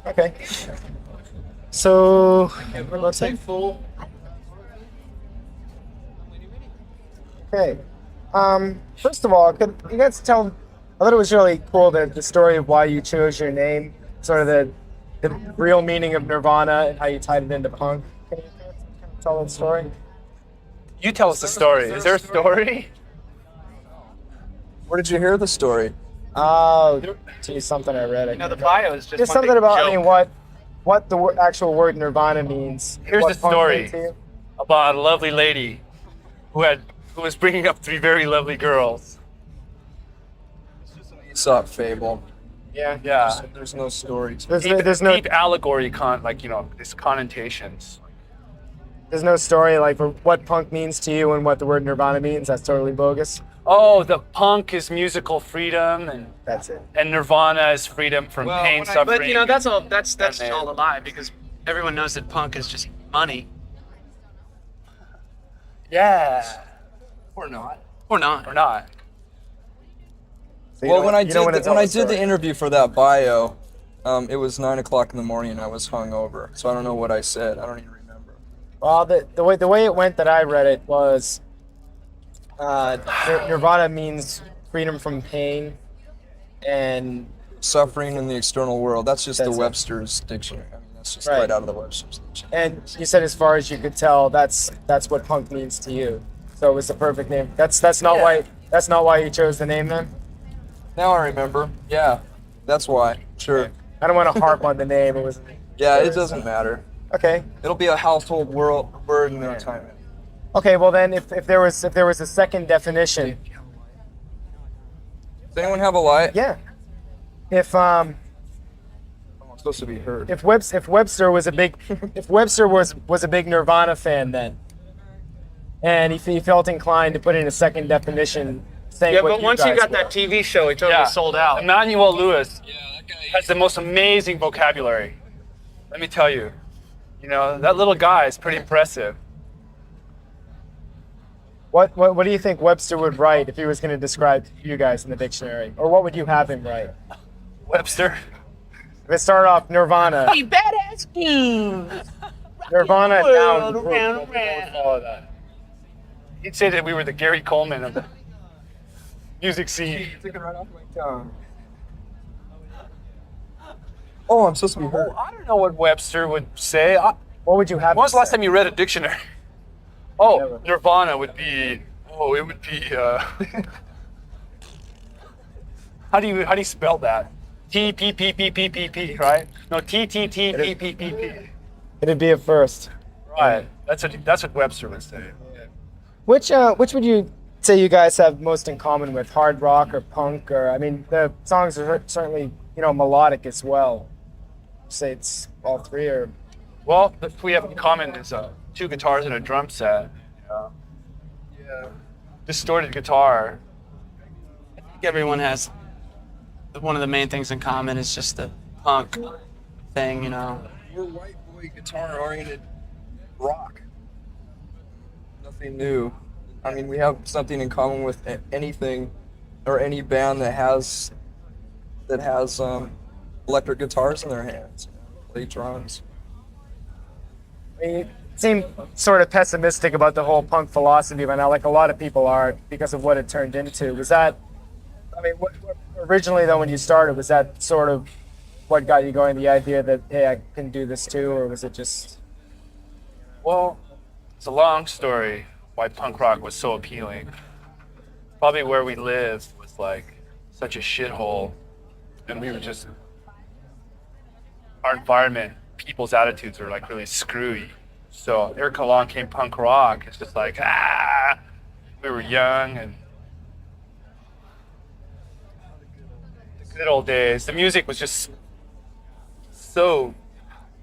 Okay. So, let's say full. okay. First of all, could you guys tell? I thought it was really cool that the story of why you chose your name, sort of the real meaning of Nirvana and how you tied it into punk. Can you kind of tell that story? You tell us the story. Is there a story? Where did you hear the story? Oh, geez, something I read. The bio is just Just one something big about joke. what the actual word Nirvana means. Here's what the punk story meant to you. about a lovely lady who was bringing up three very lovely girls. Aesop fable. Yeah. Yeah. There's no story to it. There's no Deep allegory these connotations. there's no story like for what punk means to you and what the word Nirvana means. That's totally bogus. Oh, the punk is musical freedom, That's it. and Nirvana is freedom from pain, suffering. But that's all. That's And all a lie because everyone knows that punk is just money Yeah. Or not. or not. Or not. So you Well, don't- when I you don't wanna did tell when I the did the story. interview for that bio, it was 9 o'clock in the morning and I was hungover, so I don't know what I said. I don't even remember. Well, the way it went that I read it was Nirvana means freedom from pain, and Suffering in the external world. That's just That's the it. Webster's dictionary. I mean, that's just Right. right out of the Webster's dictionary. and you said as far as you could tell, that's what punk means to you. So it was the perfect name. That's not why you chose the name then. Now I remember. Yeah, that's why. Sure. I don't want to harp on the name. It was Yeah, it doesn't matter. okay. It'll be a household word in no time. Okay, well then, if there was a second definition, Does anyone have a light? yeah. If I'm supposed to be heard. if Webster was a big was a big Nirvana fan then, and he felt inclined to put in a second definition, saying Yeah, what but once he guys got were. that TV show, he totally Yeah. sold out. Emmanuel Lewis has the most amazing vocabulary. Let me tell you. That little guy is pretty impressive. What do you think Webster would write if he was going to describe you guys in the dictionary, or what would you have him write? Webster. If it started off Nirvana, Badass dude. Nirvana down. World around, around. Follow that. He'd say that we were the Gary Coleman of the music scene. Took it right off my tongue. Oh, I'm supposed to be heard. I don't know what Webster would say. What would you have? When was him the last say? time you read a dictionary? Oh, Never. Nirvana would be. Oh, it would be. How do you spell that? T P P P P P P, right? No, T T T P P P P. It'd be a first. Right. That's what Webster would say. Which would you say you guys have most in common with hard rock or punk, or I mean the songs are certainly melodic as well. Say it's all three, or Well, what we have in common is two guitars and a drum set. Yeah. Distorted guitar. I think everyone has one of the main things in common is just the punk thing, You're white boy guitar oriented rock. Nothing new. I mean, we have something in common with anything or any band that has electric guitars in their hands, play drums. I mean, you seem sort of pessimistic about the whole punk philosophy by now, like a lot of people are, because of what it turned into. Was that? I mean, originally though, when you started, was that sort of what got you going? The idea that hey, I can do this too, or was it just? Well, it's a long story why punk rock was so appealing. Probably where we lived was like such a shithole, and we were just our environment, people's attitudes were like really screwy. So Eric along came punk rock. It's just like we were young and the good old days. The music was just so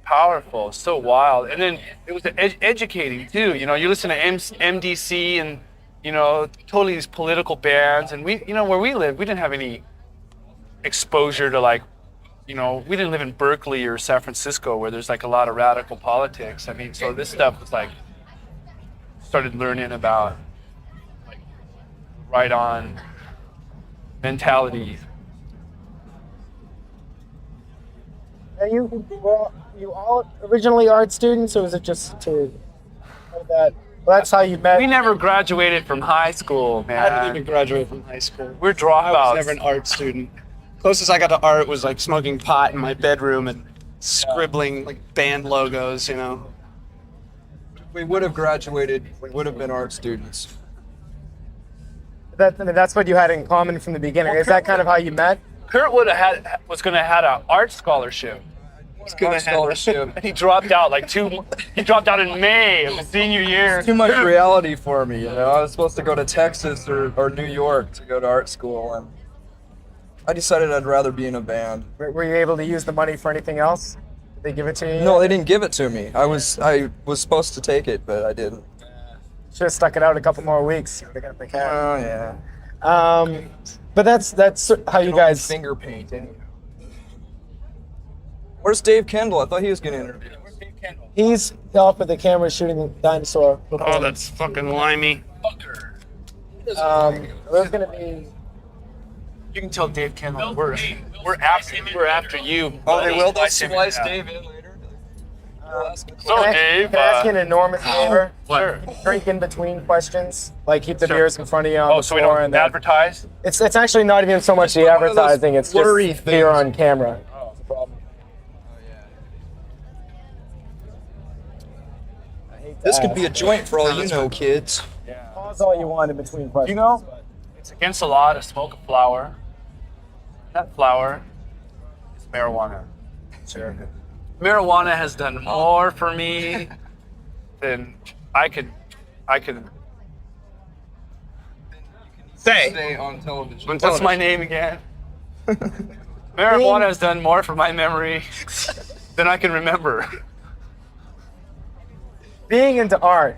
powerful, so wild, and then it was educating too. You listen to MDC and totally these political bands, and we, where we lived, we didn't have any exposure to like, we didn't live in Berkeley or San Francisco where there's like a lot of radical politics. I mean, so this stuff was like started learning about like right on mentality. Are you all originally art students, or was it just that? Well, that's how you met. We never graduated from high school, man. I didn't even graduate from high school. We're I dropouts. was never an art student. Closest I got to art was like smoking pot in my bedroom and scribbling like band logos, you know. If we would have graduated, we would have been art students. That's what you had in common from the beginning. Is that kind of how you met? Kurt was gonna have an art scholarship. Art scholarship. And he dropped out he dropped out in May of his senior year. Too much reality for me, you know. I was supposed to go to Texas or New York to go to art school, and I decided I'd rather be in a band. Were you able to use the money for anything else? Did they give it to you? No, they didn't give it to me. I was supposed to take it, but I didn't. Should have stuck it out a couple more weeks. Oh yeah. But that's how you guys. Finger paint. Anyhow. Where's Dave Kendall? I thought he was gonna interview. He's up with the camera shooting the dinosaur. Oh, that's fucking limey. There's gonna be. You can tell Dave Kendall we're after you. Oh, they will. They'll Splice him splice in. Dave in later. So Dave, Can I ask you an enormous favor? Sure. Drink in between questions. Like keep the Sure. beers in front of you on Oh, the so we floor, don't and then advertise? it's actually not even so much the one of those advertising. It's just blurry here things. on camera. This could be a joint for all you know, kids. Pause all you want in between questions. You know, it's against the law to smoke a flower. That flower is marijuana. Sure. Marijuana has done more for me than I could say. Stay on television. What's my name again? Marijuana has done more for my memory than I can remember. Being into art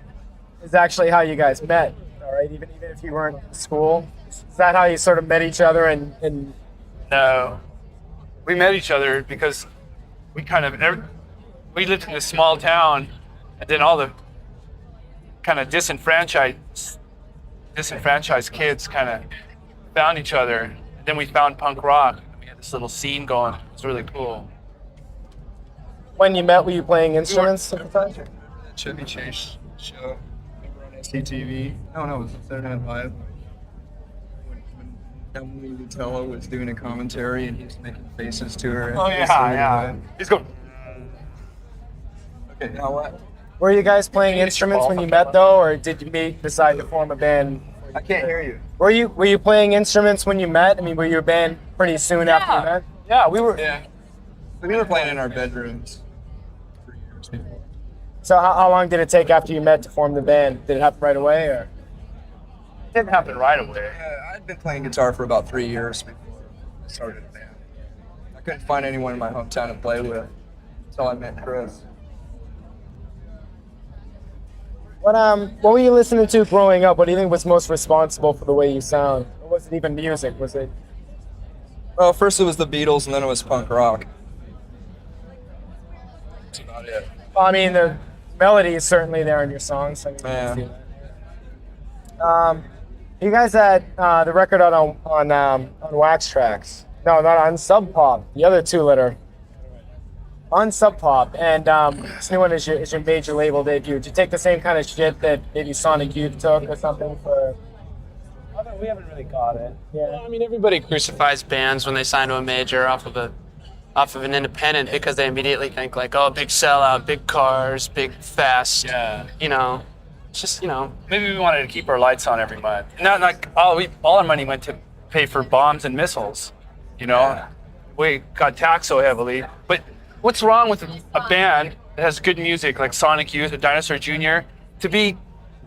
is actually how you guys met. All right, even if you weren't in school, is that how you sort of met each other? And No, we met each other because we we lived in a small town, and then all the kind of disenfranchised kids kind of found each other. And then we found punk rock. We had this little scene going. It was really cool. when you met, were you playing instruments at the time? Chevy Chase show over on SCTV. No, it was Saturday Night Live. When Emily Nutella was doing a commentary and he was making faces to her. Oh yeah. He's going. Okay, now what? Were you guys playing instruments when you met though, or did you decide to form a band? I can't hear you. Were you playing instruments when you met? I mean, were you a band pretty soon after you met? Yeah, we were. Yeah. We were playing in our bedrooms for years before. So how long did it take after you met to form the band? Did it happen right away, or? It didn't happen right away. I'd been playing guitar for about 3 years before I started a band. I couldn't find anyone in my hometown to play with until I met Chris. What were you listening to growing up? What do you think was most responsible for the way you sound? Or was it even music? Was it? Well, first it was the Beatles, and then it was punk rock. That's about it. Well, I mean, the melody is certainly there in your songs. I mean, Yeah. you can see that. You guys had the record out on Wax Tracks. No, not on Sub Pop. The other two that are on Sub Pop, and this new one is your major label debut. Did you take the same kind of shit that maybe Sonic Youth took or something for? We haven't really got it. Yeah. I mean, everybody crucifies bands when they sign to a major off of an independent because they immediately think like, oh, big sellout, big cars, big fest. Yeah. You know, it's just, you know. Maybe we wanted to keep our lights on every month. Not like all our money went to pay for bombs and missiles. You know, Yeah. we got taxed so heavily. But what's wrong with a band that has good music like Sonic Youth or Dinosaur Jr. to be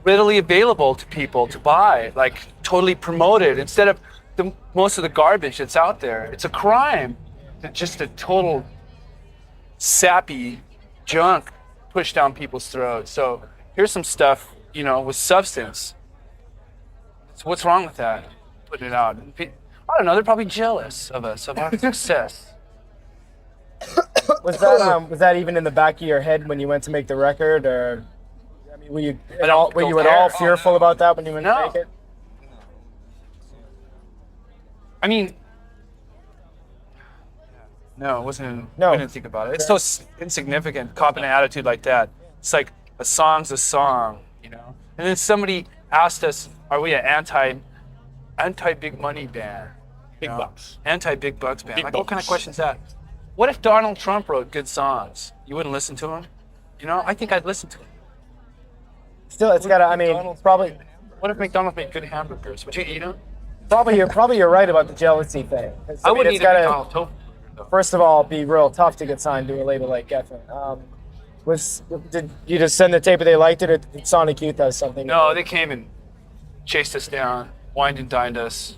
readily available to people to buy, like totally promoted instead of most of the garbage that's out there? It's a crime. It's just a total sappy junk pushed down people's throats. So here's some stuff, you know, with substance. So what's wrong with that? Putting it out. I don't know. They're probably jealous of us, of our success. Was that even in the back of your head when you went to make the record, or I mean, were you at all fearful about that when you went to No. make it? I mean, No, it wasn't. No. We didn't think about it. It's so insignificant. Copying an attitude like that. It's like a song's a song, you know. And then somebody asked us, "Are we an anti big money band? Big bucks. Anti big bucks band?" Big Like, what kind of bucks. question is that? What if Donald Trump wrote good songs? You wouldn't listen to him? You know, I think I'd listen to him. Still, it's got to, I mean, probably What if McDonald's made good hamburgers? Would you eat them? you're right about the jealousy thing. 'Cause, I wouldn't it's eat a gotta, McDonald's tofu burger, though. first of all, be real tough to get signed to a label like Geffen. Did you just send the tape and they liked it, or did Sonic Youth have something? No, they came and chased us down, wined and dined us,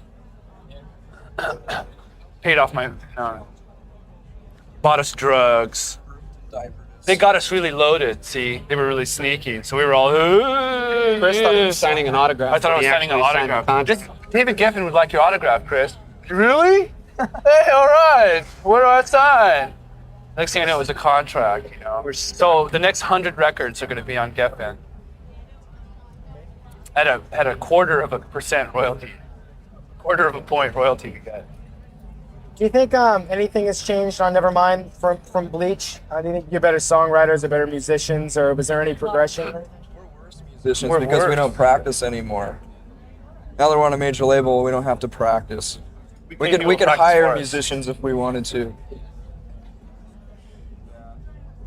paid off my, bought us drugs. Diapers. They got us really loaded. See, they were really sneaky, so we were all. Chris thought he was signing an autograph. I thought I but was he signing an actually signed a autograph. contract. David Geffen would like your autograph, Chris. Really? Hey, all right. Where do I sign? Next thing I know, it was a contract. You know. So the next 100 records are going to be on Geffen. At a 0.25% royalty, 1/4 point royalty we got. Do you think anything has changed on Nevermind from Bleach? Do you think you're better songwriters or better musicians, or was there any progression? Musicians We're because we worse. don't practice anymore. Now that we're on a major label, we don't have to practice. We pay could people to practice hire for us. musicians if we wanted to.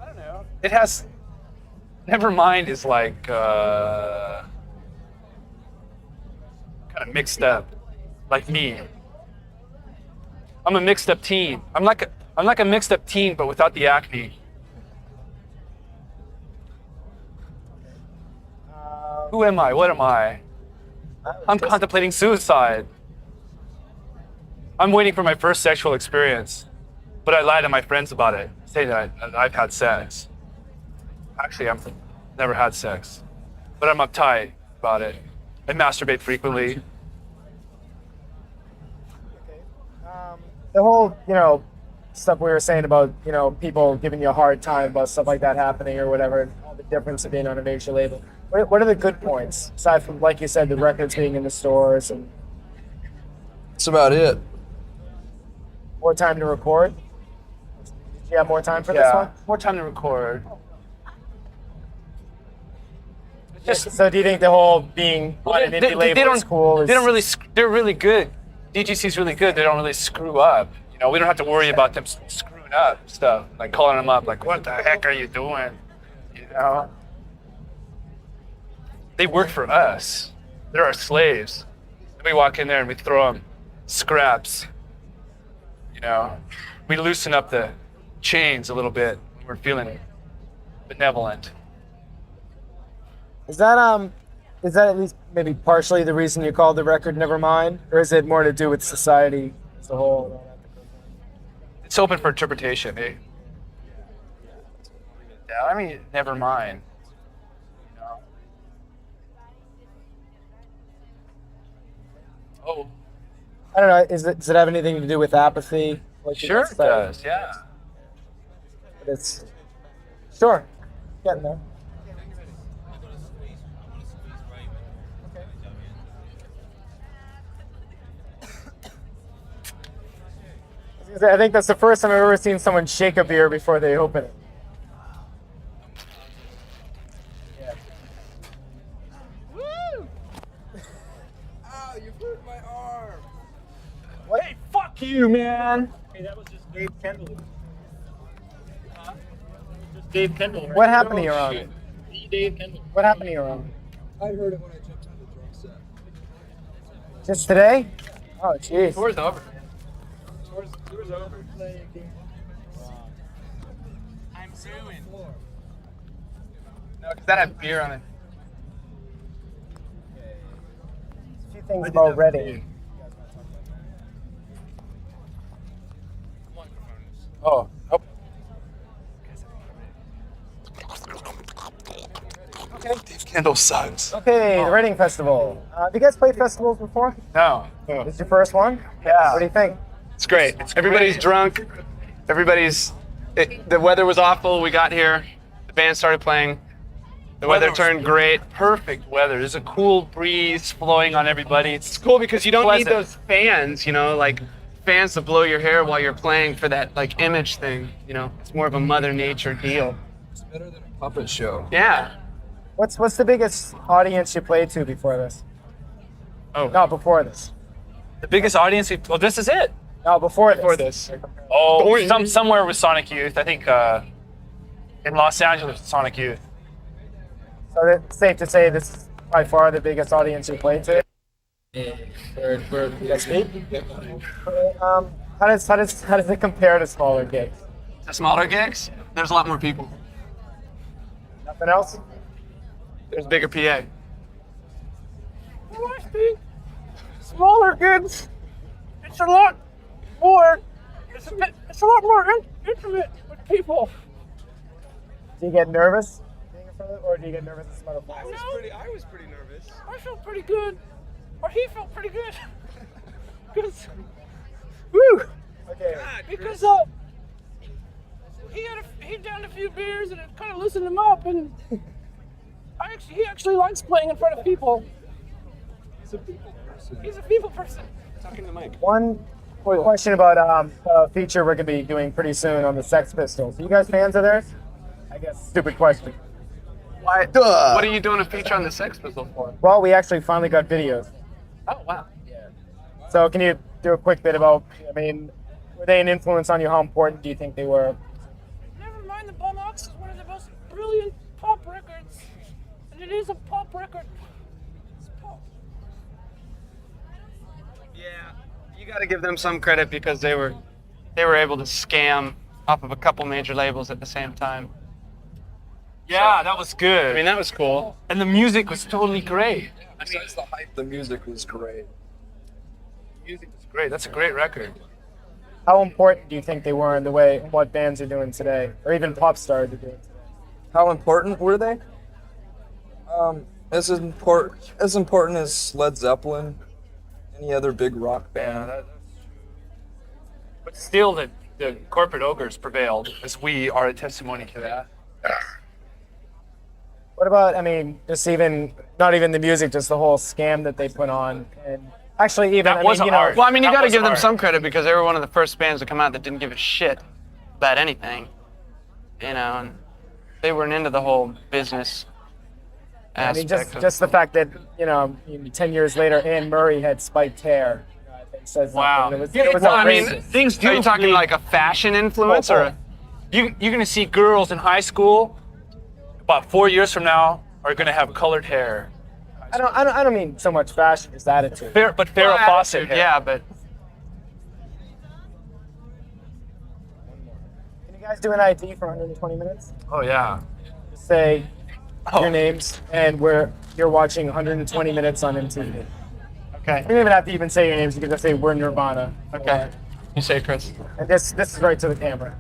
I don't know. It has. Nevermind is like kind of mixed up, like me. I'm a mixed up teen. I'm like a mixed up teen, but without the acne. Who am I? What am I? I'm contemplating suicide. I'm waiting for my first sexual experience, but I lie to my friends about it, say that I've had sex. Actually, I've never had sex, but I'm uptight about it. I masturbate frequently. The whole, stuff we were saying about, people giving you a hard time about stuff like that happening or whatever, and all the difference of being on a major label. What are the good points, aside from, like you said, the records being in the stores and That's about it. more time to record? Did you have more time for this one? More time to record. It's just So do you think the whole being on an indie label is cool? They don't really. They're really good. DGC's really good. They don't really screw up. We don't have to worry about them screwing up stuff, like calling them up, like, "What the heck are you doing?" They work for us. They're our slaves. And we walk in there and we throw them scraps. We loosen up the chains a little bit. We're feeling benevolent. Is that at least maybe partially the reason you called the record Nevermind? Or is it more to do with society as a whole? It's open for interpretation. Yeah, I mean, never mind. Oh, I don't know, does it have anything to do with apathy? Like you sure just it said? does. Yeah. But it's sure. Getting there. I think that's the first time I've ever seen someone shake a beer before they open it. Ow, you hurt my arm. Hey, fuck you, man. Hey, that was just Dave Kendall. Just Dave Kendall. Right? What happened to your arm? Dave Kendall. What happened to your arm? I heard it when I jumped on the drum set. Just today? Oh, jeez. Tour's over. Tour's over. I'm suing. No, because that had beer on it. A few things about Reading. Oh, nope. Okay. Dave Kendall sucks. Okay, the Reading Festival. Have you guys played festivals before? No. This is your first one? Yeah. What do you think? It's great. Everybody's drunk. The weather was awful. We got here. The band started playing. The weather turned great. Perfect weather. There's a cool breeze flowing on everybody. It's cool because you don't Pleasant. need those fans, like fans to blow your hair while you're playing for that like image thing. You know, it's more of a Mother Nature deal. It's better than a puppet show. Yeah. What's the biggest audience you played to before this? Oh. No, before this. The biggest audience. Well, this is it. No, before For this. this. Oh, somewhere with Sonic Youth. I think in Los Angeles, Sonic Youth. So it's safe to say this is by far the biggest audience you played to. How does it compare to smaller gigs? The smaller gigs, there's a lot more people. Nothing else? There's bigger PA. I think smaller gigs, it's a lot more. It's a lot more intimate with people. Do you get nervous being in front of it, or do you get nervous in front of I was pretty nervous. I felt pretty good, or he felt pretty good. Because, woo! Okay. Because he downed a few beers and it kind of loosened him up, and he actually likes playing in front of people. He's a people person. Talking to the mic. One question about a feature we're gonna be doing pretty soon on the Sex Pistols. Are you guys fans of theirs? I guess stupid question. Why? What are you doing a feature on the Sex Pistols for? Well, we actually finally got videos. Oh wow. So can you do a quick bit about? I mean, were they an influence on you? How important do you think they were? Never mind, the Bum Ox is one of the most brilliant pop records, and it is a pop record. It's pop. Yeah, you got to give them some credit because they were able to scam off of a couple major labels at the same time. Yeah, that was good. I mean, that was cool. And the music was totally great. Besides the hype, the music was great. Music was great. That's a great record. How important do you think they were in the way what bands are doing today, or even pop stars are doing today? How important were they? As important as Led Zeppelin, any other big rock band. But still, the corporate ogres prevailed, as we are a testimony to that. What about? I mean, just even not even the music, just the whole scam that they put on, and actually even That I was mean, you hard. know, Well, I mean, you That got to was give them hard. some credit because they were one of the first bands to come out that didn't give a shit about anything. You know, and they weren't into the whole business I mean, aspect. just the fact that 10 years later, Anne Murray had spiked hair. I think says Wow. something. It was Well, I mean, outrageous. Things do. Are you talking like a fashion influence or? You're going to see girls in high school about 4 years from now are going to have colored hair. I don't mean so much fashion as attitude. Farrah Well, Fawcett hair. yeah, but Can you guys do an ID for 120 minutes? Oh, yeah. Just say Oh. your names and where you're watching 120 minutes on MTV. okay. You don't even have to even say your names. You can just say we're Nirvana. Okay. You say, Chris. And this is right to the camera.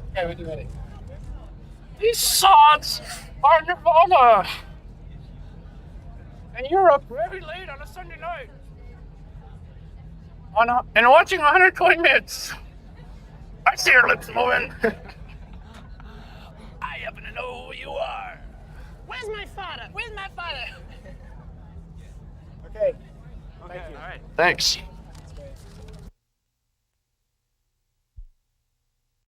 These sods are Nirvana. And you're up very late on a Sunday night. And watching 120 minutes. I see your lips moving. I happen to know who you are. Where's my father? Where's my father? Okay. All right. Thanks.